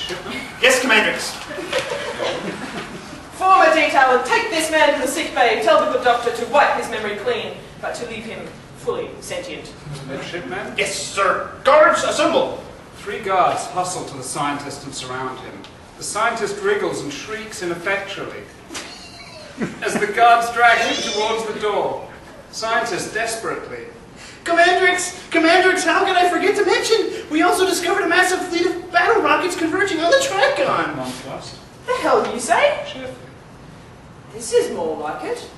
Midshipman? Yes, Commandrix. Form a detail and take this man to the sick bay. Tell the good doctor to wipe his memory clean, but to leave him fully sentient. Midshipman? Yes, sir. Guards, assemble. 3 guards hustle to the scientist and surround him. The scientist wriggles and shrieks ineffectually as the guards drag him towards the door. Scientist desperately. Commandrix, how can I forget to mention? We also discovered a massive fleet of battle rockets converging on the Tricon. Nonplussed. The hell do you say? Cheerfully. This is more like it.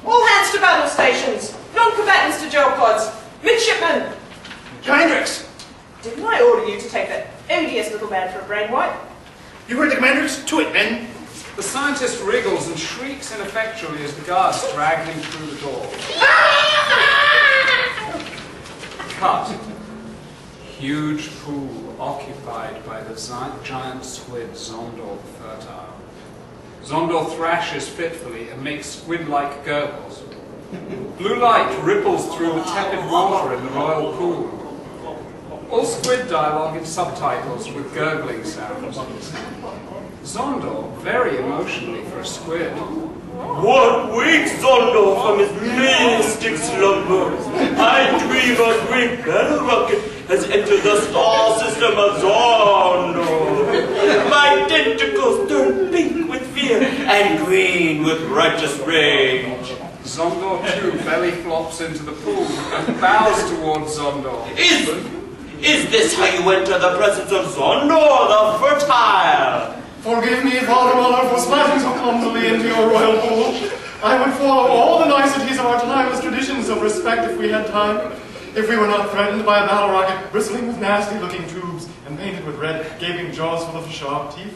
All hands to battle stations. Non-combatants to gel pods. Midshipmen! Commandrix! Didn't I order you to take that odious little man for a brain wipe? You heard the Commandrix? To it, men. The scientist wriggles and shrieks ineffectually as the guards drag him through the door. Cut. Huge pool occupied by the giant squid Zondor the Fertile. Zondor thrashes fitfully and makes squid-like gurgles. Blue light ripples through the tepid water in the royal pool. All squid dialogue in subtitles with gurgling sounds. Zondor, very emotionally for a squid. What wakes Zondor from his mystic slumber? I dream a great battle rocket has entered the star system of Zondor. My tentacles turn pink with fear and green with righteous rage. Zondor too belly flops into the pool and bows towards Zondor. Is this how you enter the presence of Zondor the Fertile? Forgive me, Father Muller, for splashing so clumsily into your royal pool. I would follow all the niceties of our timeless traditions of respect if we had time. If we were not threatened by a battle rocket bristling with nasty-looking tubes and painted with red, gaping jaws full of sharp teeth.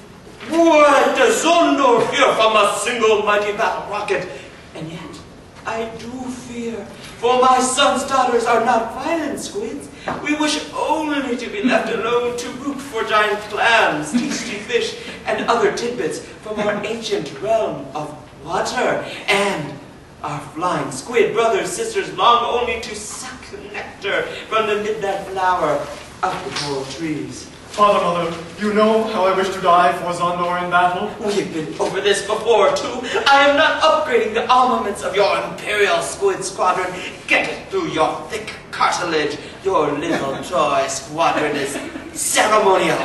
What does Zondor fear from a single mighty battle rocket? And yet, I do fear, for my son's daughters are not violent squids. We wish only to be left alone to root for giant clams, tasty fish, and other tidbits from our ancient realm of water. And our flying squid brothers, sisters, long only to suck nectar from the midnight flower of the coral trees. Father Muller, you know how I wish to die for Zondor in battle. We've been over this before, too. I am not upgrading the armaments of your Imperial Squid Squadron. Get it through your thick cartilage. Your little toy squadron is ceremonial.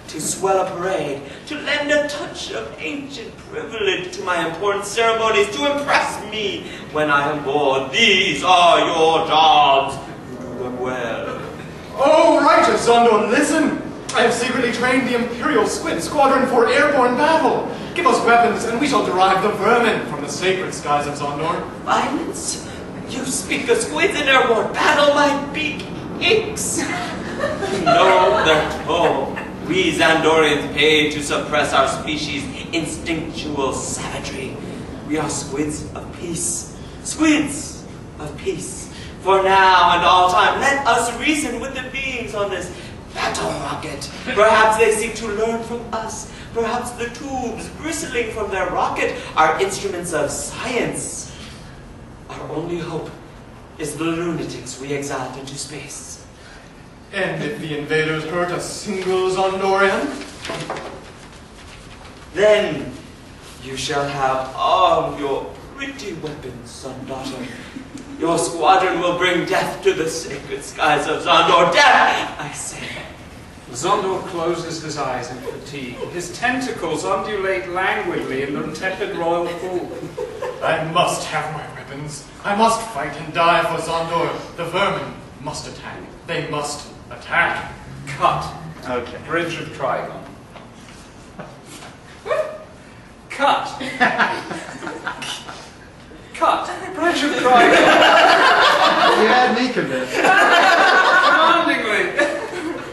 To swell a parade, to lend a touch of ancient privilege to my important ceremonies, to impress me when I am bored. These are your jobs. Do them well. Oh, righteous Zondor, listen! I have secretly trained the Imperial Squid Squadron for airborne battle. Give us weapons, and we shall derive the vermin from the sacred skies of Zondor. Violence? You speak of squids in airborne battle, my beak aches. No, they're told. We Zandorians paid to suppress our species' instinctual savagery. We are squids of peace. Squids of peace. For now and all time, let us reason with the beings on this battle rocket. Perhaps they seek to learn from us. Perhaps the tubes bristling from their rocket are instruments of science. Our only hope is the lunatics we exiled into space. And if the invaders hurt a single Zondorian? Then you shall have all your pretty weapons, son-daughter. Your squadron will bring death to the sacred skies of Zondor. Death, I say. Zondor closes his eyes in fatigue. His tentacles undulate languidly in the tepid royal pool. I must have my weapons. I must fight and die for Zondor. The vermin must attack. They must attack. Cut. Okay. Bridge of Trigon. Cut. Cut. Bridge of Trigon. You had me convinced. Commandingly.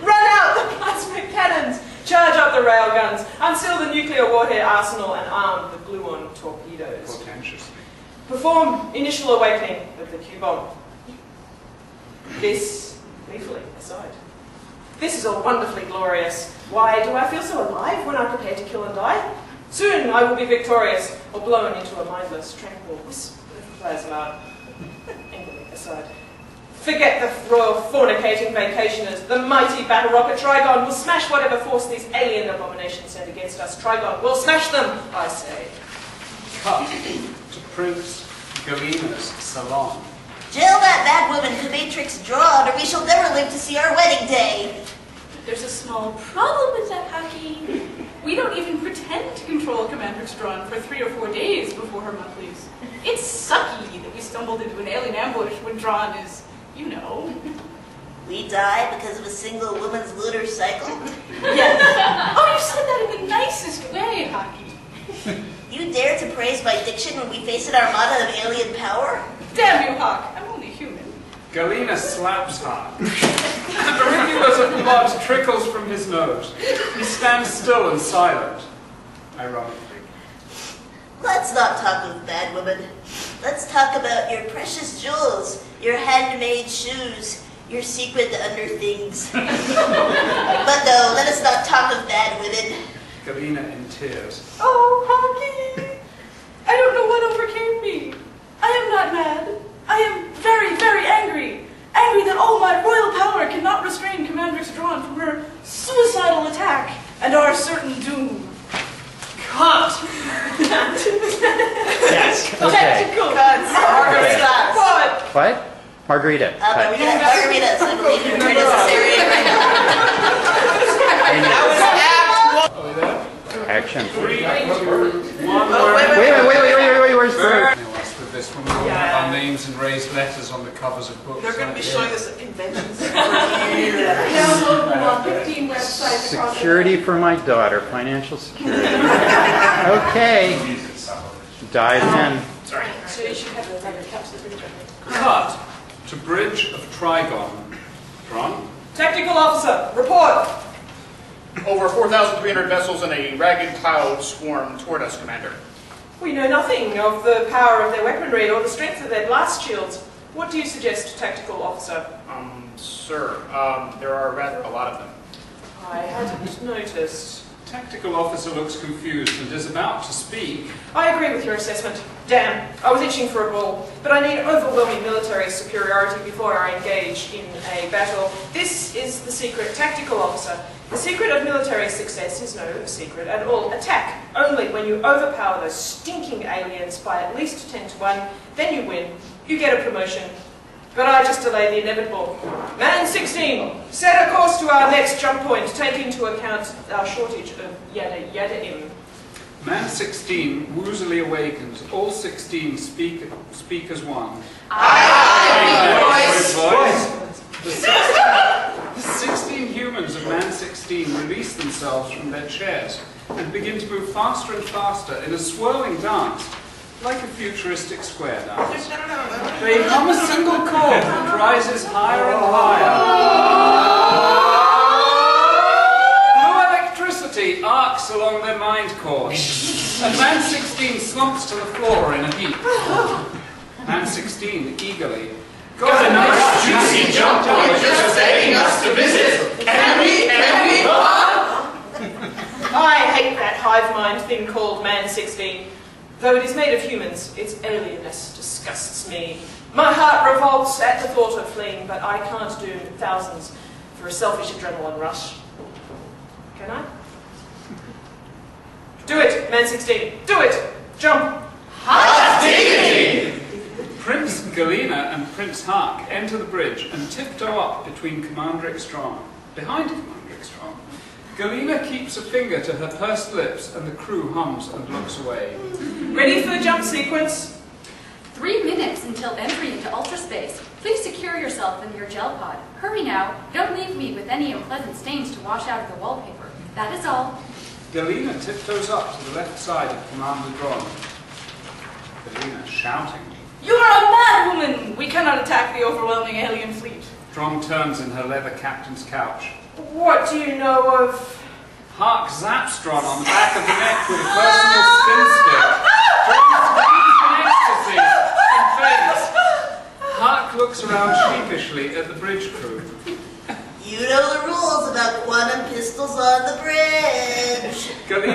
Run out the plasmic cannons! Charge up the railguns! Unseal the nuclear warhead arsenal and arm the gluon torpedoes. Portentously. Perform initial awakening of the Q-bomb. This, gleefully, aside. This is all wonderfully glorious. Why do I feel so alive when I prepare to kill and die? Soon I will be victorious, or blown into a mindless, tranquil wisp of plasma. Anyway, aside. Forget the royal fornicating vacationers. The mighty battle rocket Trigon will smash whatever force these alien abominations send against us. Trigon will smash them, I say. Cut to Prince Galina's salon. Jail that bad woman to Matrix Drawn, or we shall never live to see our wedding day. There's a small problem with that, Haki. We don't even pretend to control Commander Strawn for 3 or 4 days before her monthlies. It's sucky that we stumbled into an alien ambush when Drawn is, you know. We die because of a single woman's lunar cycle? Yes. Oh, you said that in the nicest way, Haki. You dare to praise my diction when we face an armada of alien power? Damn you, Hawk. I'm only human. Galina slaps Hawk. A rivulet of blood trickles from his nose. He stands still and silent. Ironically. Let's not talk of bad women. Let's talk about your precious jewels, your handmade shoes, your secret underthings. But no, let us not talk of bad women. Galina in tears. Oh, Hawky! I don't know what overcame me. I am not mad. I am very, very angry. Angry that all my royal power cannot restrain Commander Strawn from her suicidal attack and our certain doom. Cut! Yes. Okay. Tactical cuts. Okay. What? What? Margarita. Margaritas, I believe, are necessary. Are we there? Action. 3, 2, 1. Wait. Where's Bert? With this one, we'll have our names in raised letters on the covers of books. They're going to be showing us inventions. Download them on 15 websites across Security for my daughter. Financial security. Okay. Dive in. Sorry. So you should have the rubber caps. Cut to Bridge of Trigon. Tron? Technical officer, report. Over 4,300 vessels in a ragged cloud swarm toward us, Commander. We know nothing of the power of their weaponry or the strength of their blast shields. What do you suggest, tactical officer? Sir, there are rather a lot of them. I hadn't noticed. Tactical officer looks confused and is about to speak. I agree with your assessment. Damn, I was itching for a ball, but I need overwhelming military superiority before I engage in a battle. This is the secret, tactical officer. The secret of military success is no secret at all. Attack only when you overpower those stinking aliens by at least 10 to 1, then you win. You get a promotion. But I just delayed the inevitable. Man 16, set a course to our next jump point. Take into account our shortage of yada-yada-im. Man 16 woozily awakens. All 16 speak as one. The 16 humans of Man 16 release themselves from their chairs and begin to move faster and faster in a swirling dance, like a futuristic square dance. They hum a single chord that rises higher and higher. Blue electricity arcs along their mind cords, and Man 16 slumps to the floor in a heap. Man 16 eagerly. Got a nice juicy jump point just begging us to visit. Can we? I hate that hive mind thing called Man 16. Though it is made of humans, its alienness disgusts me. My heart revolts at the thought of fleeing, but I can't do thousands for a selfish adrenaline rush. Can I? Do it, Man 16. Do it! Jump! Hot diggity! Prince Galina and Prince Hark enter the bridge and tiptoe up between Commander Strong. Behind Commander Strong, Galina keeps a finger to her pursed lips and the crew hums and looks away. Ready for the jump sequence? 3 minutes until entry into ultraspace. Please secure yourself in your gel pod. Hurry now. Don't leave me with any unpleasant stains to wash out of the wallpaper. That is all. Galina tiptoes up to the left side of Commander Dron. Galina shouting. You are a mad woman! We cannot attack the overwhelming alien fleet. Dron turns in her leather captain's couch. What do you know of... Hark zaps Dron on the back of the neck with a personal spin stick. Dron screams in ecstasy and faints. Hark looks around sheepishly at the bridge crew. You know the rules about quantum pistols on the bridge. Galina